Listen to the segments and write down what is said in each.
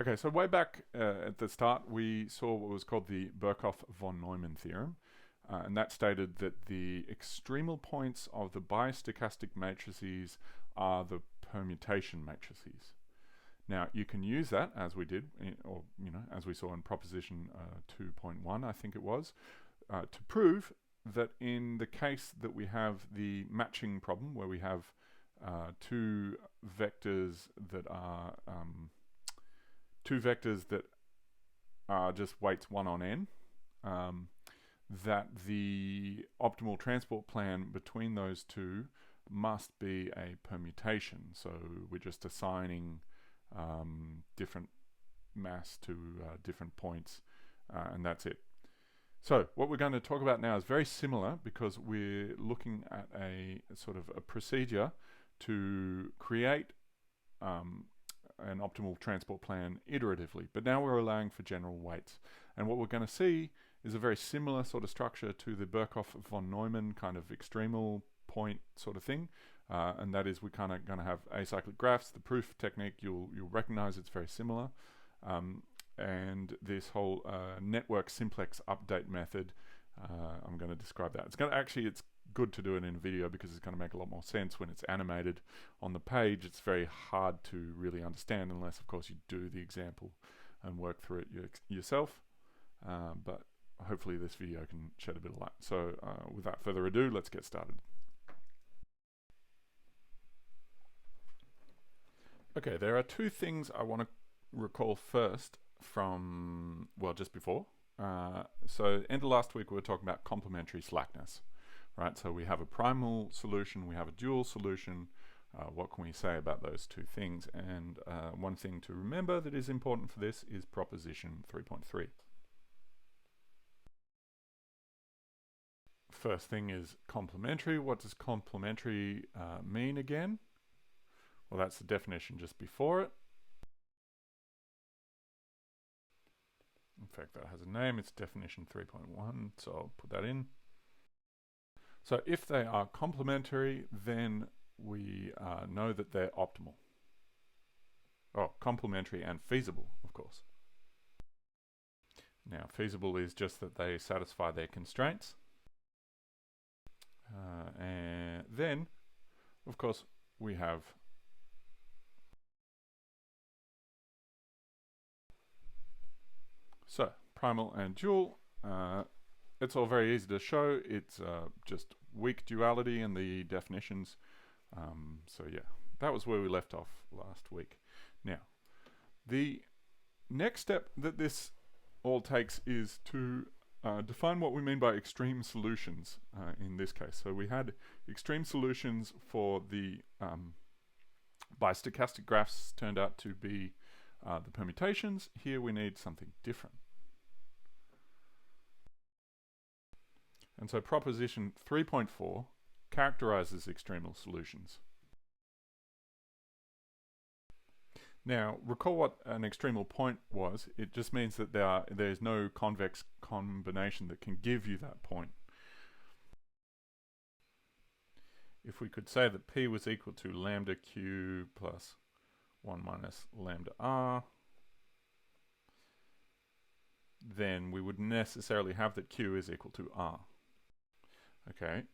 Okay, so way back at the start, we saw what was called the Birkhoff-von Neumann theorem, and that stated that the extremal points of the bistochastic matrices are the permutation matrices. Now, you can use that, as we did, or as we saw in proposition 2.1, I think it was, to prove that in the case that we have the matching problem, where we have two vectors that are just weights 1 on n, that the optimal transport plan between those two must be a permutation. So we're just assigning different mass to different points, and that's it. So what we're going to talk about now is very similar, because we're looking at a sort of a procedure to create an optimal transport plan iteratively, but now we're allowing for general weights. And what we're going to see is a very similar sort of structure to the Birkhoff-von Neumann kind of extremal point sort of thing, and that is we're kind of going to have acyclic graphs. The proof technique, you'll recognize it's very similar, and this whole network simplex update method, I'm going to describe that. It's good to do it in a video, because it's going to make a lot more sense when it's animated. On the page, it's very hard to really understand unless, of course, you do the example and work through it yourself. But hopefully this video can shed a bit of light. So without further ado, let's get started. Okay, there are two things I want to recall first from, well, just before. So end of last week we were talking about complementary slackness, right? So we have a primal solution, we have a dual solution. What can we say about those two things? And one thing to remember that is important for this is proposition 3.3. First thing is complementary. What does complementary mean again? Well, that's the definition just before it. In fact, that has a name. It's definition 3.1, so I'll put that in. So if they are complementary, then we know that they're optimal. Oh, complementary and feasible, of course. Now, feasible is just that they satisfy their constraints. And then, of course, we have so primal and dual. It's all very easy to show. It's just weak duality in the definitions. So yeah, that was where we left off last week. Now, the next step that this all takes is to define what we mean by extreme solutions in this case. So we had extreme solutions for the bistochastic graphs turned out to be the permutations. Here we need something different. And so proposition 3.4 characterizes extremal solutions. Now, recall what an extremal point was. It just means that there's no convex combination that can give you that point. If we could say that P was equal to lambda Q plus 1 minus lambda R, then we would necessarily have that Q is equal to R. Okay,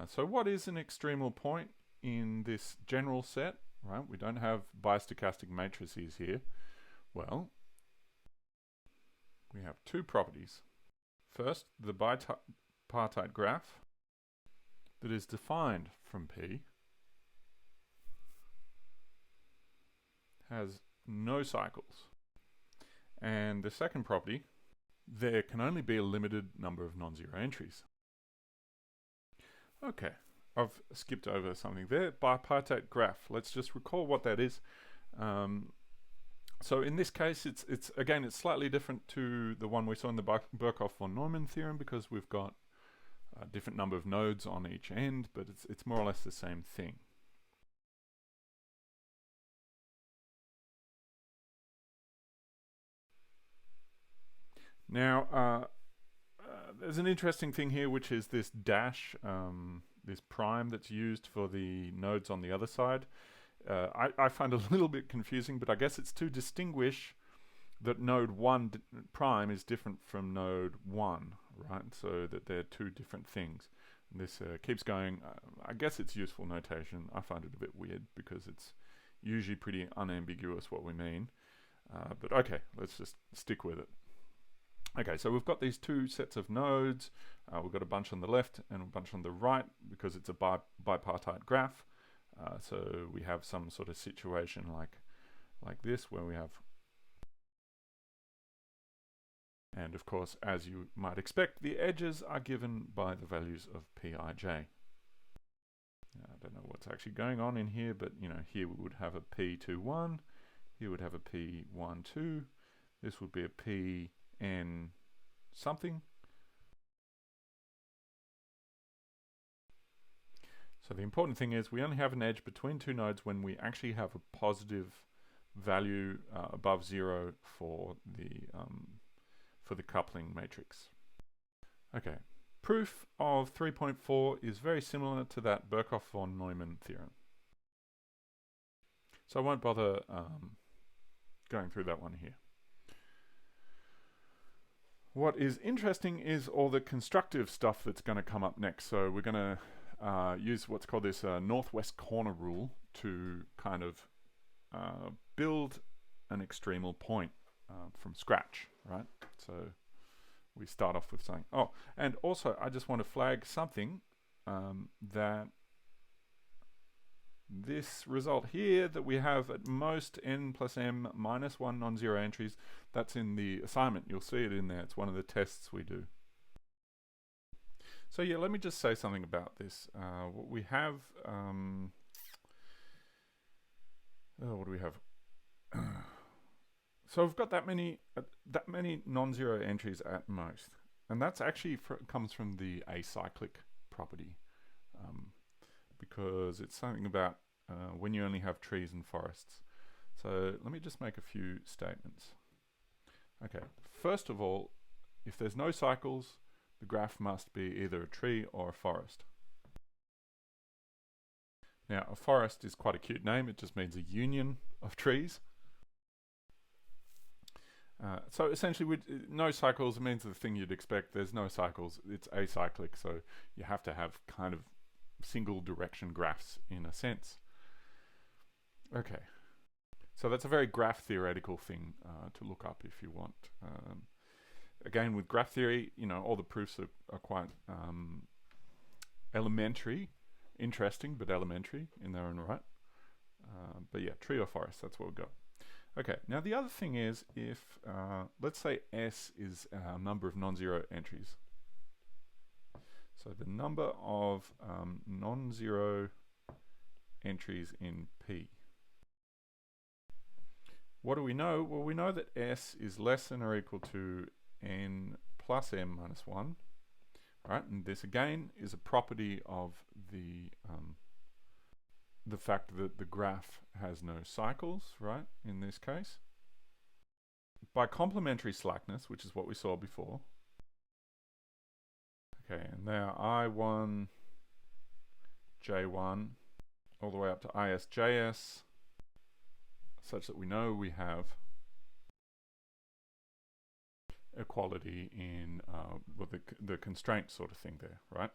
so what is an extremal point in this general set? Right, we don't have bistochastic matrices here. Well, we have two properties. First, the bipartite graph that is defined from P has no cycles. And the second property, there can only be a limited number of non-zero entries. Okay, I've skipped over something there. Bipartite graph. Let's just recall what that is. So in this case, it's again slightly different to the one we saw in the Birkhoff-von Neumann theorem, because we've got a different number of nodes on each end, but it's more or less the same thing. Now, there's an interesting thing here, which is this dash, this prime that's used for the nodes on the other side. I find it a little bit confusing, but I guess it's to distinguish that node 1 prime is different from node 1, right? So that they're two different things. And this keeps going. I guess it's useful notation. I find it a bit weird because it's usually pretty unambiguous what we mean. But okay, let's just stick with it. Okay, so we've got these two sets of nodes. We've got a bunch on the left and a bunch on the right because it's a bipartite graph. So we have some sort of situation like this where we have, and of course, as you might expect, the edges are given by the values of Pij. I don't know what's actually going on in here, but you know, here we would have a P21, here would have a P12, this would be a Pn something. So the important thing is we only have an edge between two nodes when we actually have a positive value above 0 for the coupling matrix. Okay, proof of 3.4 is very similar to that Birkhoff-von Neumann theorem. So I won't bother going through that one here. What is interesting is all the constructive stuff that's going to come up next. So we're going to use what's called this northwest corner rule to kind of build an extremal point from scratch, right? So we start off with saying, oh, and also I just want to flag something that this result here that we have at most n plus m minus 1 non-zero entries, that's in the assignment. You'll see it in there. It's one of the tests we do. So yeah, let me just say something about this. What we have, what do we have? So we've got that many non-zero entries at most, and that's actually comes from the acyclic property, because it's something about when you only have trees and forests. So let me just make a few statements. Okay, first of all, if there's no cycles, the graph must be either a tree or a forest. Now, a forest is quite a cute name. It just means a union of trees. So essentially, no cycles means the thing you'd expect. There's no cycles. It's acyclic, so you have to have kind of single direction graphs in a sense. Okay, so that's a very graph theoretical thing to look up if you want. Again, with graph theory, you know, all the proofs are quite elementary, interesting, but elementary in their own right. But yeah, tree or forest, that's what we've got. Okay, now the other thing is if, let's say S is our number of non-zero entries. So the number of non-zero entries in P. What do we know? Well, we know that S is less than or equal to n plus m minus 1. Right, and this again is a property of the fact that the graph has no cycles, right, in this case. By complementary slackness, which is what we saw before. Okay, and now I1, J1, all the way up to ISJS, such that we know we have equality in well, the constraint sort of thing there, right?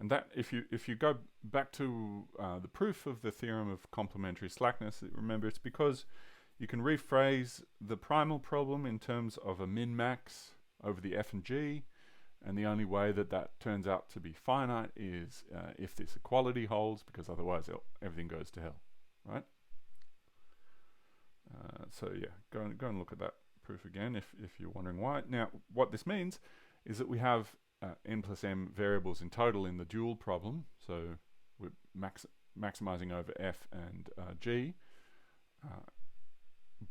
And that, if you go back to the proof of the theorem of complementary slackness, remember it's because you can rephrase the primal problem in terms of a min-max over the f and g, and the only way that that turns out to be finite is if this equality holds, because otherwise everything goes to hell, right? So yeah, go and look at that proof again if you're wondering why. Now, what this means is that we have n plus m variables in total in the dual problem, so we're maximizing over f and g,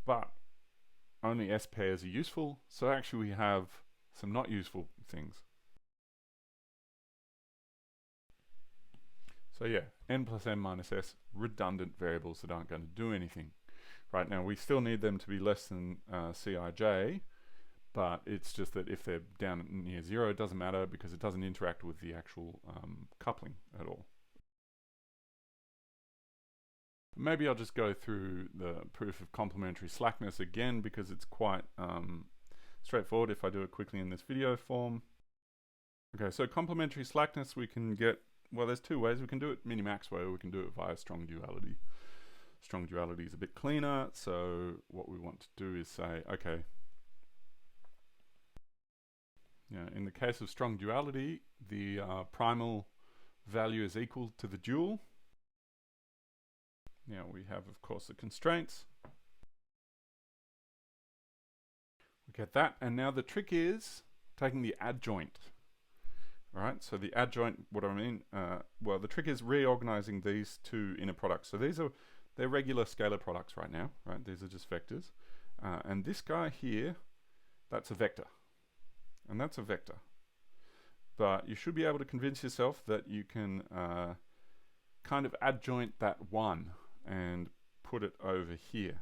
but only s pairs are useful, so actually we have some not useful things. So yeah, n plus m minus s, redundant variables that aren't going to do anything. Right, now we still need them to be less than Cij, but it's just that if they're down near 0, it doesn't matter because it doesn't interact with the actual coupling at all. Maybe I'll just go through the proof of complementary slackness again because it's quite straightforward if I do it quickly in this video form. Okay, so complementary slackness we can get, well, there's two ways. We can do it minimax way, or we can do it via strong duality. Strong duality is a bit cleaner, so what we want to do is say, okay, in the case of strong duality, the primal value is equal to the dual. Now we have, of course, the constraints. We get that, and now the trick is taking the adjoint. All right, so the adjoint, what do I mean? Well, the trick is reorganizing these two inner products. So they're regular scalar products right now, right? These are just vectors. And this guy here, that's a vector. And that's a vector. But you should be able to convince yourself that you can kind of adjoint that one and put it over here.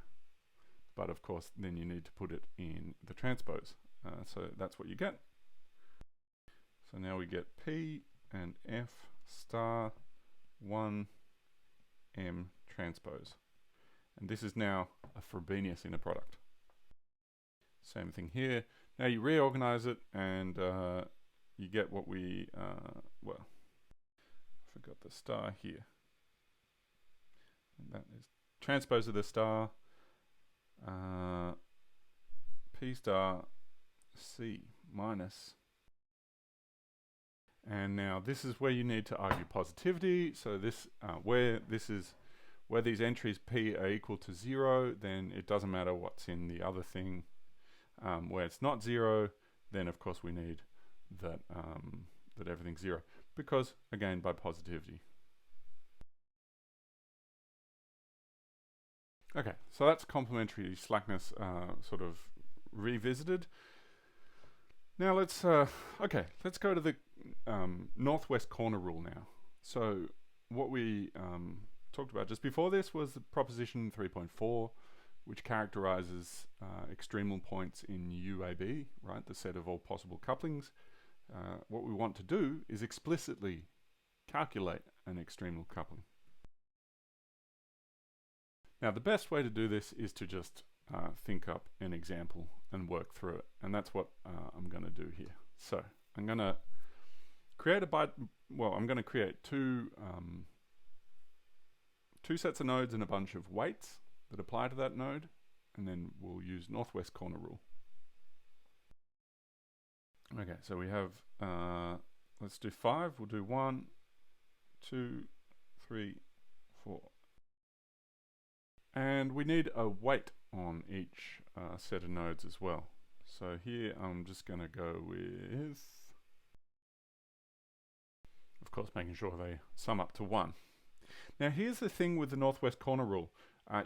But of course, then you need to put it in the transpose. So that's what you get. So now we get P and F star 1 M transpose. And this is now a Frobenius inner product. Same thing here. Now you reorganize it and you get what we, well, I forgot the star here. And that is transpose of the star, P star C minus. And now this is where you need to argue positivity. So this, where these entries P are equal to 0, then it doesn't matter what's in the other thing. Where it's not 0, then of course we need that that everything's 0, because again by positivity. Okay, so that's complementary slackness sort of revisited. Now let's go to the northwest corner rule now. So what we talked about just before this was the proposition 3.4, which characterizes extremal points in UAB, right? The set of all possible couplings. What we want to do is explicitly calculate an extremal coupling. Now the best way to do this is to just think up an example and work through it, and that's what I'm going to do here. So I'm going to create I'm going to create two sets of nodes and a bunch of weights that apply to that node, and then we'll use northwest corner rule. Okay, so we have, let's do 5. We'll do 1, 2, 3, 4. And we need a weight on each set of nodes as well. So here I'm just going to go with, of course, making sure they sum up to 1. Now here's the thing with the northwest corner rule.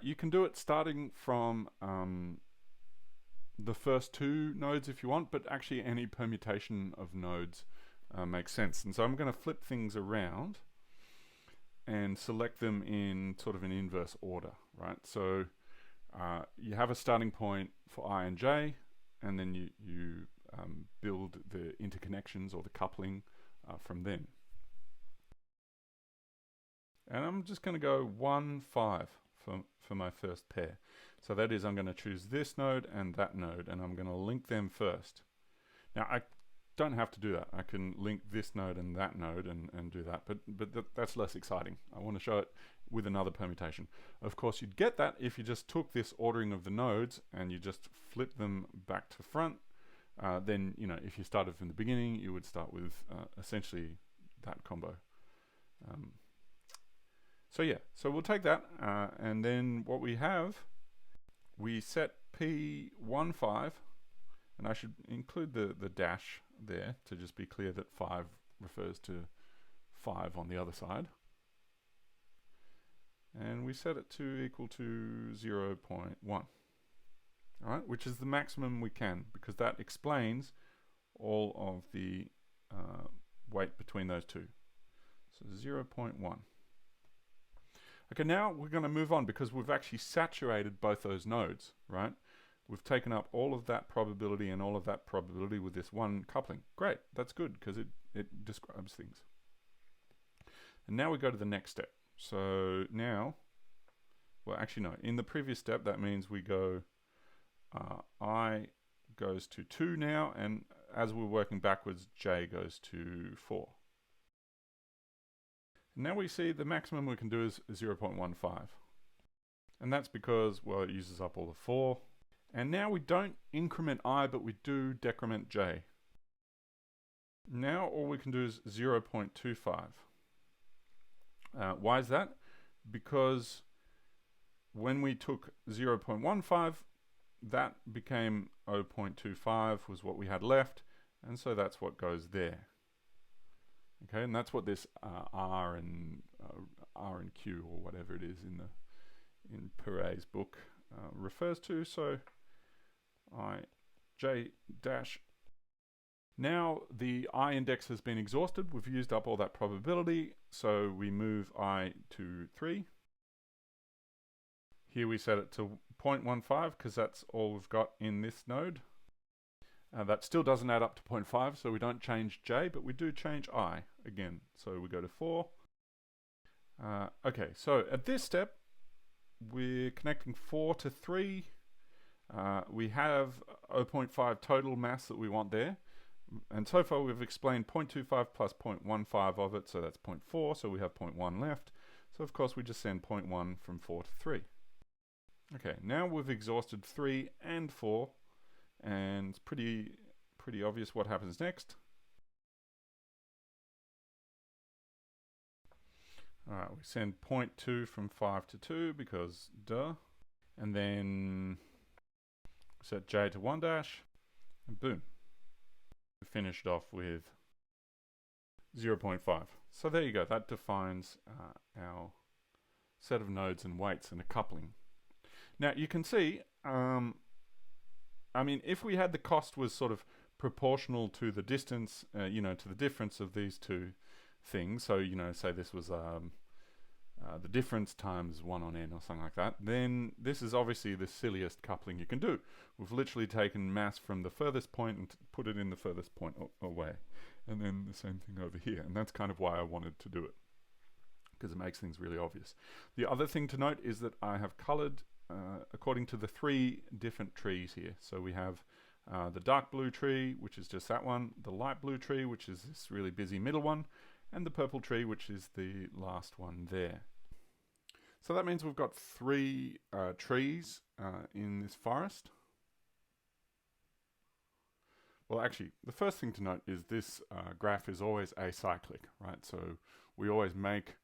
You can do it starting from the first 2 nodes if you want, but actually any permutation of nodes makes sense. And so I'm going to flip things around and select them in sort of an inverse order, right? So you have a starting point for I and J, and then you build the interconnections or the coupling from then. And I'm just going to go 1, 5 for my first pair. So that is, I'm going to choose this node and that node, and I'm going to link them first. Now I don't have to do that. I can link this node and that node and do that, but that's less exciting. I want to show it with another permutation. Of course, you'd get that if you just took this ordering of the nodes and you just flip them back to front. Then, you know, if you started from the beginning, you would start with essentially that combo. So yeah, so we'll take that, and then what we have, we set P15, and I should include the dash there to just be clear that 5 refers to 5 on the other side. And we set it to equal to 0.1, all right, which is the maximum we can, because that explains all of the weight between those two. So 0.1. Okay, now we're going to move on because we've actually saturated both those nodes, right? We've taken up all of that probability and all of that probability with this one coupling. Great, that's good because it describes things. And now we go to the next step. So now well, actually no, in the previous step, that means we go, I goes to 2 now, and as we're working backwards, j goes to 4. Now we see the maximum we can do is 0.15. And that's because, well, it uses up all the 4. And now we don't increment I, but we do decrement j. Now all we can do is 0.25. Why is that? Because when we took 0.15, that became 0.25 was what we had left, and so that's what goes there. Okay, and that's what this R and Q or whatever it is in Perret's book refers to. So J dash. Now the I index has been exhausted. We've used up all that probability, so we move I to 3. Here we set it to 0.15 because that's all we've got in this node. That still doesn't add up to 0.5, so we don't change j, but we do change I again. So we go to 4. Okay, so at this step, we're connecting 4 to 3. We have 0.5 total mass that we want there. And so far we've explained 0.25 plus 0.15 of it, so that's 0.4, so we have 0.1 left. So of course we just send 0.1 from 4 to 3. Okay, now we've exhausted 3 and 4, and it's pretty obvious what happens next. Alright, we send 0.2 from 5 to 2 because duh. And then set j to 1 dash, and boom. We finished off with 0.5. So there you go, that defines our set of nodes and weights and a coupling. Now you can see, I mean, if we had the cost was sort of proportional to the distance, you know, to the difference of these two things, so, you know, say this was the difference times 1 on n or something like that, then this is obviously the silliest coupling you can do. We've literally taken mass from the furthest point and put it in the furthest point away. And then the same thing over here. And that's kind of why I wanted to do it, because it makes things really obvious. The other thing to note is that I have colored according to the 3 different trees here. So we have the dark blue tree, which is just that one, the light blue tree, which is this really busy middle one, and the purple tree, which is the last one there. So that means we've got 3 trees in this forest. Well, actually, the first thing to note is this graph is always acyclic, right? So we always make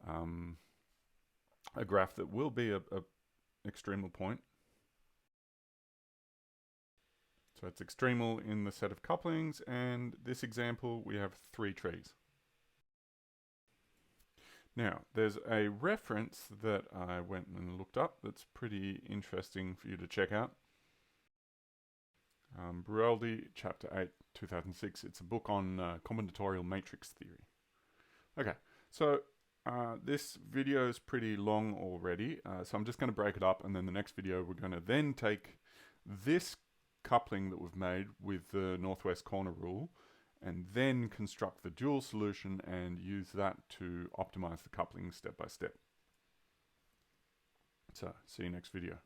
a graph that will be a extremal point. So it's extremal in the set of couplings, and this example we have 3 trees. Now, there's a reference that I went and looked up that's pretty interesting for you to check out. Beraldi, Chapter 8, 2006. It's a book on combinatorial matrix theory. Okay, so this video is pretty long already, so I'm just going to break it up, and then the next video we're going to then take this coupling that we've made with the northwest corner rule and then construct the dual solution and use that to optimize the coupling step by step. So, see you next video.